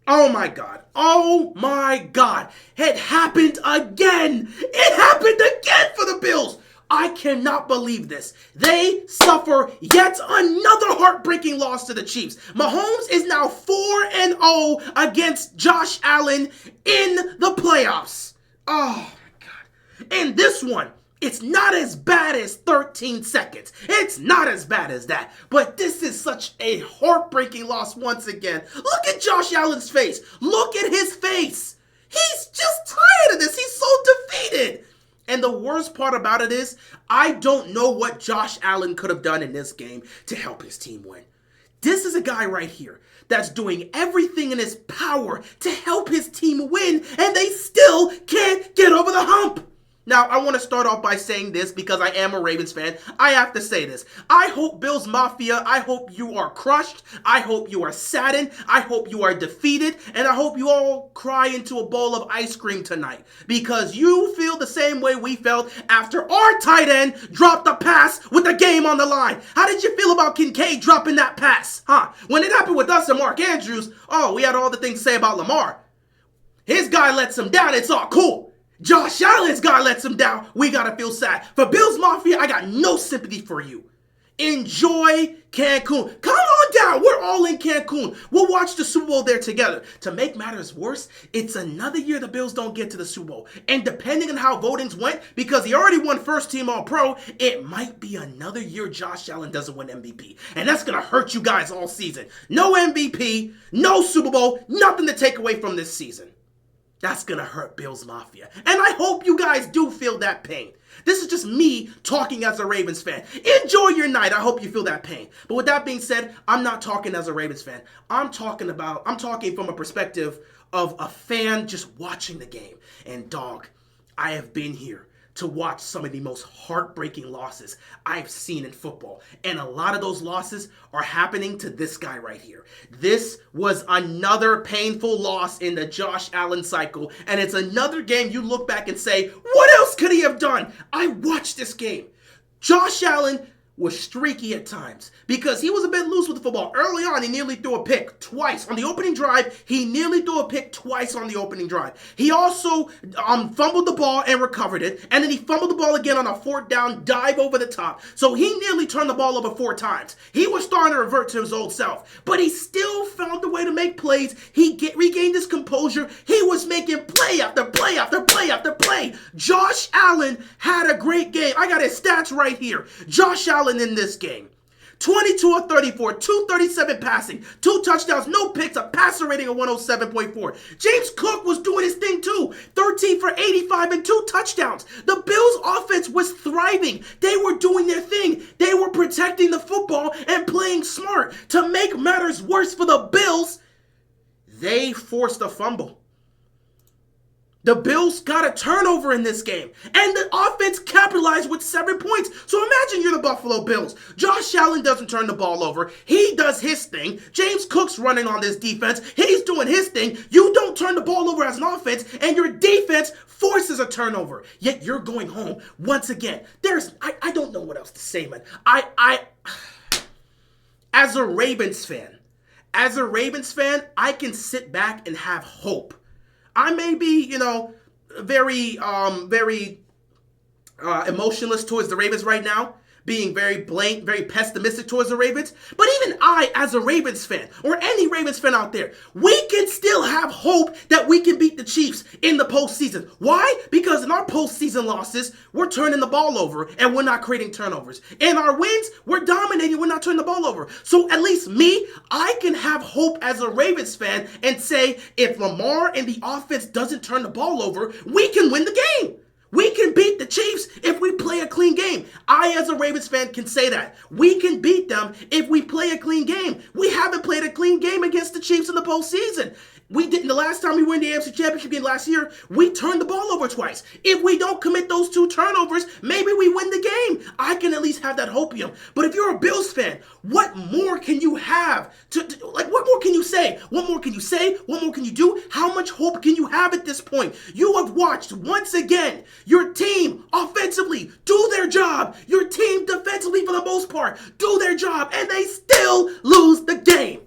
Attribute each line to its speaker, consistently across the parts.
Speaker 1: Oh my God. Oh my God. It happened again. It happened again for the Bills. I cannot believe this. They suffer yet another heartbreaking loss to the Chiefs. Mahomes is now 4-0 against Josh Allen in the playoffs. Oh my God. And this one, it's not as bad as 13 seconds. It's not as bad as that. But this is such a heartbreaking loss once again. Look at Josh Allen's face. Look at his face. He's just tired of this. He's so defeated. And the worst part about it is, I don't know what Josh Allen could have done in this game to help his team win. This is a guy right here that's doing everything in his power to help his team win, and they still can't get over the hump. Now, I want to start off by saying this because I am a Ravens fan. I have to say this. I hope Bills Mafia, I hope you are crushed. I hope you are saddened. I hope you are defeated. And I hope you all cry into a bowl of ice cream tonight because you feel the same way we felt after our tight end dropped a pass with the game on the line. How did you feel about Kincaid dropping that pass? When it happened with us and Mark Andrews, we had all the things to say about Lamar. His guy lets him down. It's all cool. Josh Allen's guy lets him down. We gotta feel sad. For Bills Mafia, I got no sympathy for you. Enjoy Cancun. Come on down. We're all in Cancun. We'll watch the Super Bowl there together. To make matters worse, it's another year the Bills don't get to the Super Bowl. And depending on how votings went, because he already won first team All-Pro, it might be another year Josh Allen doesn't win MVP. And that's going to hurt you guys all season. No MVP, no Super Bowl, nothing to take away from this season. That's going to hurt Bills Mafia. And I hope you guys do feel that pain. This is just me talking as a Ravens fan. Enjoy your night. I hope you feel that pain. But with that being said, I'm not talking as a Ravens fan. I'm talking from a perspective of a fan just watching the game. And dog, I have been here to watch some of the most heartbreaking losses I've seen in football. And a lot of those losses are happening to this guy right here. This was another painful loss in the Josh Allen cycle. And it's another game you look back and say, what else could he have done? I watched this game. Josh Allen was streaky at times because he was a bit loose with the football. Early on, he nearly threw a pick twice. On the opening drive, he nearly threw a pick twice on the opening drive. He also fumbled the ball and recovered it, and then he fumbled the ball again on a fourth down dive over the top. So he nearly turned the ball over 4 times. He was starting to revert to his old self, but he still found a way to make plays. He regained his composure. He was making play after play after play after play. Josh Allen had a great game. I got his stats right here. Josh Allen in this game. 22 of 34, 237 passing, 2 touchdowns, no picks, a passer rating of 107.4. James Cook was doing his thing too. 13 for 85 and 2 touchdowns. The Bills offense was thriving. They were doing their thing. They were protecting the football and playing smart. To make matters worse for the Bills, they forced a fumble. The Bills got a turnover in this game, and the offense capitalized with 7 points. So imagine you're the Buffalo Bills. Josh Allen doesn't turn the ball over. He does his thing. James Cook's running on this defense. He's doing his thing. You don't turn the ball over as an offense, and your defense forces a turnover. Yet you're going home once again. I don't know what else to say, man. As a Ravens fan, I can sit back and have hope. I may be, very emotionless towards the Ravens right now, being very blank, very pessimistic towards the Ravens. But even I, as a Ravens fan, or any Ravens fan out there, we can still have hope that we can beat the Chiefs in the postseason. Why? Because in our postseason losses, we're turning the ball over and we're not creating turnovers. In our wins, we're dominating, we're not turning the ball over. So at least me, I can have hope as a Ravens fan and say, if Lamar and the offense doesn't turn the ball over, we can win the game. We can beat the Chiefs if we play a clean game. I, as a Ravens fan, can say that. We can beat them if we play a clean game. We haven't played a clean game against the Chiefs in the postseason. We didn't. The last time we won the AFC Championship game last year, we turned the ball over twice. If we don't commit those 2 turnovers, maybe we win the game. I can at least have that hopium. But if you're a Bills fan, what more can you have? What more can you say? What more can you say? What more can you do? How much hope can you have at this point? You have watched, once again, your team offensively do their job. Your team defensively, for the most part, do their job. And they still lose the game.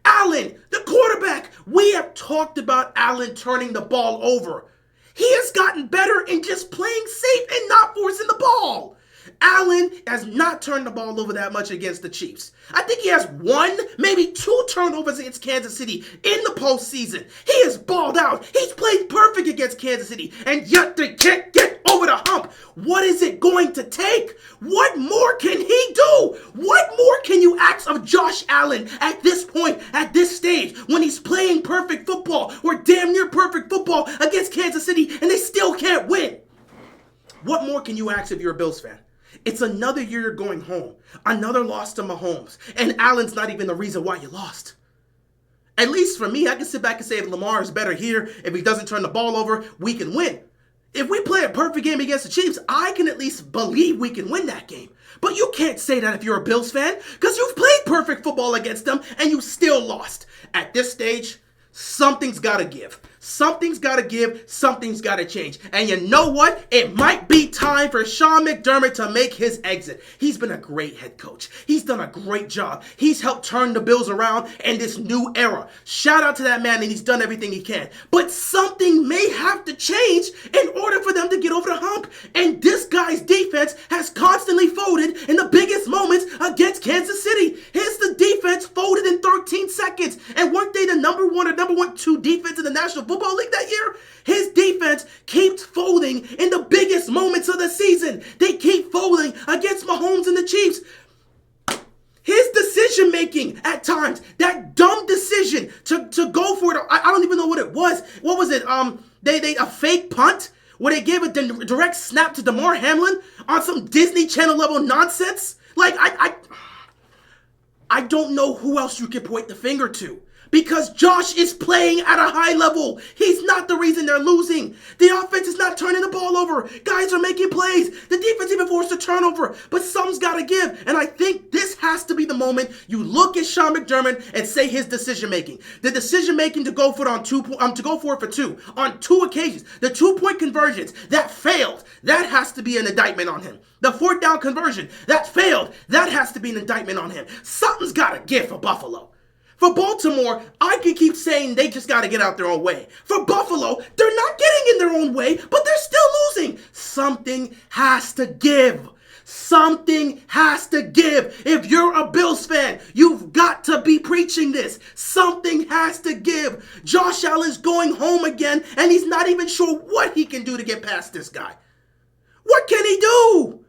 Speaker 1: Allen, the quarterback. We have talked about Allen turning the ball over. He has gotten better in just playing safe and not forcing the ball. Allen has not turned the ball over that much against the Chiefs. I think he has one, maybe two turnovers against Kansas City in the postseason. He has balled out. He's played perfect against Kansas City, and yet they can't get over the hump. What is it going to take? What more can he do? What more can you ask of Josh Allen at this point, at this stage, when he's playing perfect football or damn near perfect football against Kansas City and they still can't win? What more can you ask if you're a Bills fan? It's another year you're going home. Another loss to Mahomes. And Allen's not even the reason why you lost. At least for me, I can sit back and say if Lamar is better here, if he doesn't turn the ball over, we can win. If we play a perfect game against the Chiefs, I can at least believe we can win that game. But you can't say that if you're a Bills fan, because you've played perfect football against them and you still lost. At this stage, something's got to give. Something's got to give. Something's got to change. And you know what? It might be time for Sean McDermott to make his exit. He's been a great head coach. He's done a great job. He's helped turn the Bills around in this new era. Shout out to that man, and he's done everything he can. But something may have to change in order for them to get over the hump. And this guy's defense has constantly folded in the biggest moments against Kansas City. The defense folded in 13 seconds. And weren't they the number 2 defense in the National Football League that year? His defense keeps folding in the biggest moments of the season. They keep folding against Mahomes and the Chiefs. His decision making at times, that dumb decision to go for it. I don't even know what it was. What was it? They a fake punt where they gave a direct snap to Damar Hamlin on some Disney Channel level nonsense. Like I don't know who else you can point the finger to. Because Josh is playing at a high level. He's not the reason they're losing. The offense is not turning the ball over. Guys are making plays. The defense even forced a turnover. But something's got to give. And I think this has to be the moment you look at Sean McDermott and say his decision making. The decision making to go for it for two on 2 occasions. The 2-point conversions that failed. That has to be an indictment on him. The 4th down conversion that failed. That has to be an indictment on him. Something's got to give for Buffalo. For Baltimore, I can keep saying they just got to get out their own way. For Buffalo, they're not getting in their own way, but they're still losing. Something has to give. Something has to give. If you're a Bills fan, you've got to be preaching this. Something has to give. Josh Allen's going home again, and he's not even sure what he can do to get past this guy. What can he do?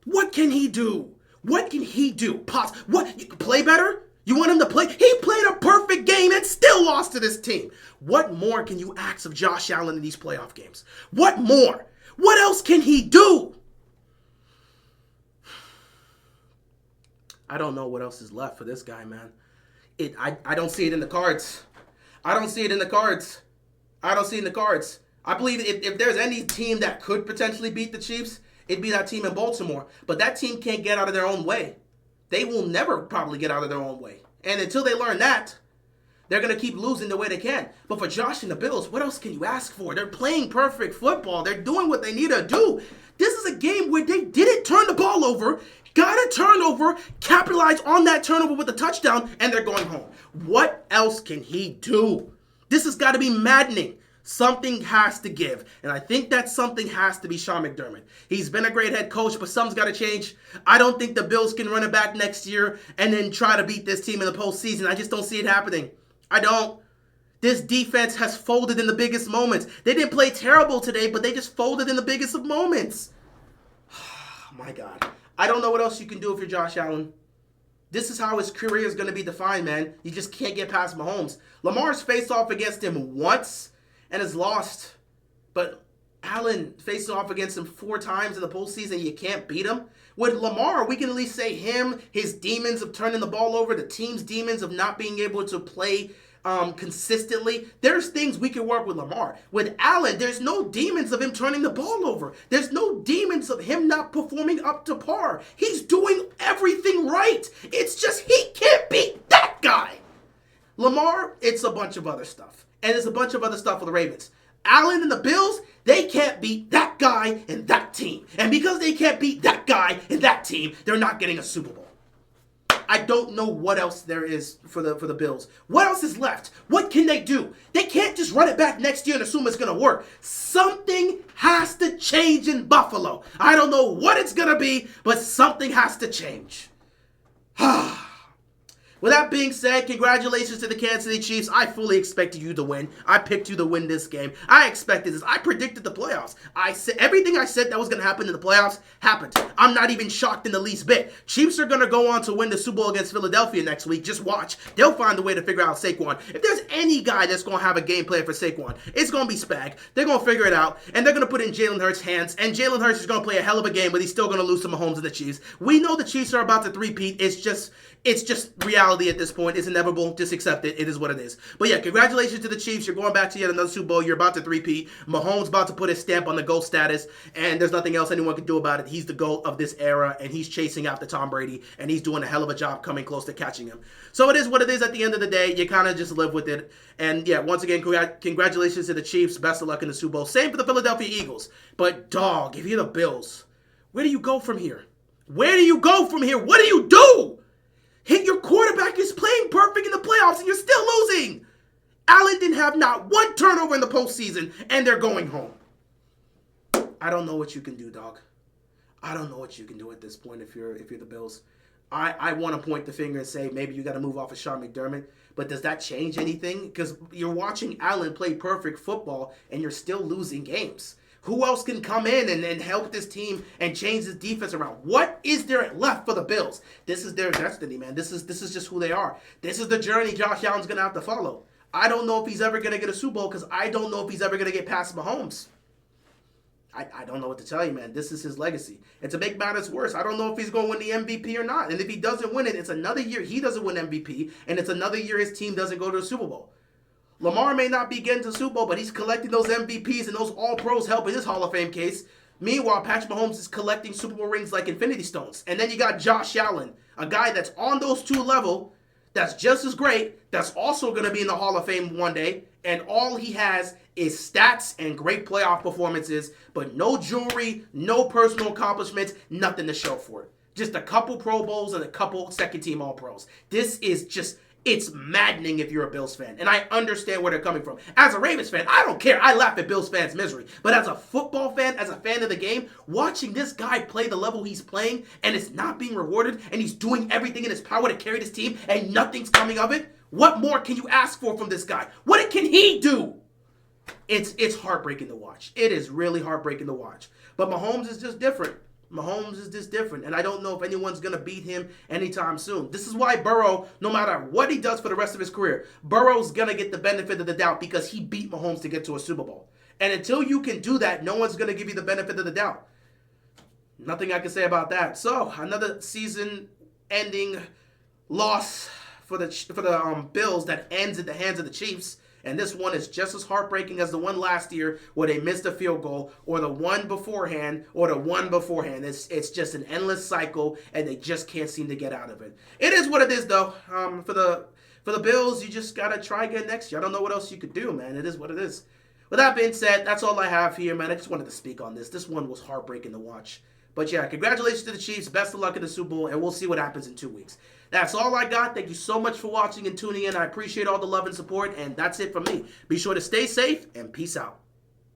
Speaker 1: What can he do? What can he do? What? You can play better? You want him to play? He played a perfect game and still lost to this team. What more can you ask of Josh Allen in these playoff games? What more? What else can he do? I don't know what else is left for this guy, man. I don't see it in the cards. I don't see it in the cards. I don't see it in the cards. I believe if there's any team that could potentially beat the Chiefs, it'd be that team in Baltimore. But that team can't get out of their own way. They will never probably get out of their own way. And until they learn that, they're going to keep losing the way they can. But for Josh and the Bills, what else can you ask for? They're playing perfect football. They're doing what they need to do. This is a game where they didn't turn the ball over, got a turnover, capitalized on that turnover with a touchdown, and they're going home. What else can he do? This has got to be maddening. Something has to give. And I think that something has to be Sean McDermott. He's been a great head coach, but something's got to change. I don't think the Bills can run it back next year and then try to beat this team in the postseason. I just don't see it happening. I don't. This defense has folded in the biggest moments. They didn't play terrible today, but they just folded in the biggest of moments. My God. I don't know what else you can do if you're Josh Allen. This is how his career is going to be defined, man. You just can't get past Mahomes. Lamar's faced off against him once and has lost. But Allen faced off against him 4 times in the postseason. You can't beat him. With Lamar, we can at least say him, his demons of turning the ball over, the team's demons of not being able to play consistently. There's things we can work with Lamar. With Allen, there's no demons of him turning the ball over. There's no demons of him not performing up to par. He's doing everything right. It's just he can't beat that guy. Lamar, it's a bunch of other stuff. And there's a bunch of other stuff with the Ravens. Allen and the Bills, they can't beat that guy and that team. And because they can't beat that guy and that team, they're not getting a Super Bowl. I don't know what else there is for the Bills. What else is left? What can they do? They can't just run it back next year and assume it's going to work. Something has to change in Buffalo. I don't know what it's going to be, but something has to change. With that being said, congratulations to the Kansas City Chiefs. I fully expected you to win. I picked you to win this game. I expected this. I predicted the playoffs. I said everything I said that was going to happen in the playoffs happened. I'm not even shocked in the least bit. Chiefs are going to go on to win the Super Bowl against Philadelphia next week. Just watch. They'll find a way to figure out Saquon. If there's any guy that's going to have a game plan for Saquon, it's going to be Spag. They're going to figure it out, and they're going to put it in Jalen Hurts' hands, and Jalen Hurts is going to play a hell of a game, but he's still going to lose to Mahomes and the Chiefs. We know the Chiefs are about to three-peat. It's just reality at this point. It's inevitable. Just accept it. It is what it is. But yeah, congratulations to the Chiefs. You're going back to yet another Super Bowl. You're about to three-peat. Mahomes about to put his stamp on the GOAT status, and there's nothing else anyone can do about it. He's the GOAT of this era, and he's chasing after Tom Brady, and he's doing a hell of a job coming close to catching him. So it is what it is at the end of the day. You kind of just live with it. And yeah, once again, congratulations to the Chiefs. Best of luck in the Super Bowl. Same for the Philadelphia Eagles. But dog, if you're the Bills, where do you go from here? Where do you go from here? What do you do? Hit your quarterback is playing perfect in the playoffs and you're still losing. Allen didn't have not one turnover in the postseason and they're going home. I don't know what you can do, dog. I don't know what you can do at this point if you're the Bills. I want to point the finger and say maybe you got to move off of Sean McDermott, but does that change anything? Because you're watching Allen play perfect football and you're still losing games. Who else can come in and help this team and change this defense around? What is there left for the Bills? This is their destiny, man. This is just who they are. This is the journey Josh Allen's going to have to follow. I don't know if he's ever going to get a Super Bowl because I don't know if he's ever going to get past Mahomes. I don't know what to tell you, man. This is his legacy. And to make matters worse, I don't know if he's going to win the MVP or not. And if he doesn't win it, it's another year he doesn't win MVP, and it's another year his team doesn't go to the Super Bowl. Lamar may not be getting to the Super Bowl, but he's collecting those MVPs and those All-Pros helping his Hall of Fame case. Meanwhile, Patrick Mahomes is collecting Super Bowl rings like Infinity Stones. And then you got Josh Allen, a guy that's on those two level, that's just as great, that's also going to be in the Hall of Fame one day, and all he has is stats and great playoff performances, but no jewelry, no personal accomplishments, nothing to show for it. Just a couple Pro Bowls and a couple second-team All-Pros. This is just... It's maddening if you're a Bills fan, and I understand where they're coming from. As a Ravens fan, I don't care. I laugh at Bills fans' misery. But as a football fan, as a fan of the game, watching this guy play the level he's playing, and it's not being rewarded, and he's doing everything in his power to carry this team, and nothing's coming of it, what more can you ask for from this guy? What can he do? It's heartbreaking to watch. It is really heartbreaking to watch. But Mahomes is just different. Mahomes is just different, and I don't know if anyone's going to beat him anytime soon. This is why Burrow, no matter what he does for the rest of his career, Burrow's going to get the benefit of the doubt because he beat Mahomes to get to a Super Bowl. And until you can do that, no one's going to give you the benefit of the doubt. Nothing I can say about that. So, another season-ending loss for the Bills that ends at the hands of the Chiefs. And this one is just as heartbreaking as the one last year where they missed a field goal, or the one beforehand, or the one beforehand. It's just an endless cycle, and they just can't seem to get out of it. It is what it is, though. For the Bills, you just got to try again next year. I don't know what else you could do, man. It is what it is. With that being said, that's all I have here, man. I just wanted to speak on this. This one was heartbreaking to watch. But yeah, congratulations to the Chiefs. Best of luck in the Super Bowl, and we'll see what happens in 2 weeks. That's all I got. Thank you so much for watching and tuning in. I appreciate all the love and support, and that's it from me. Be sure to stay safe, and peace out.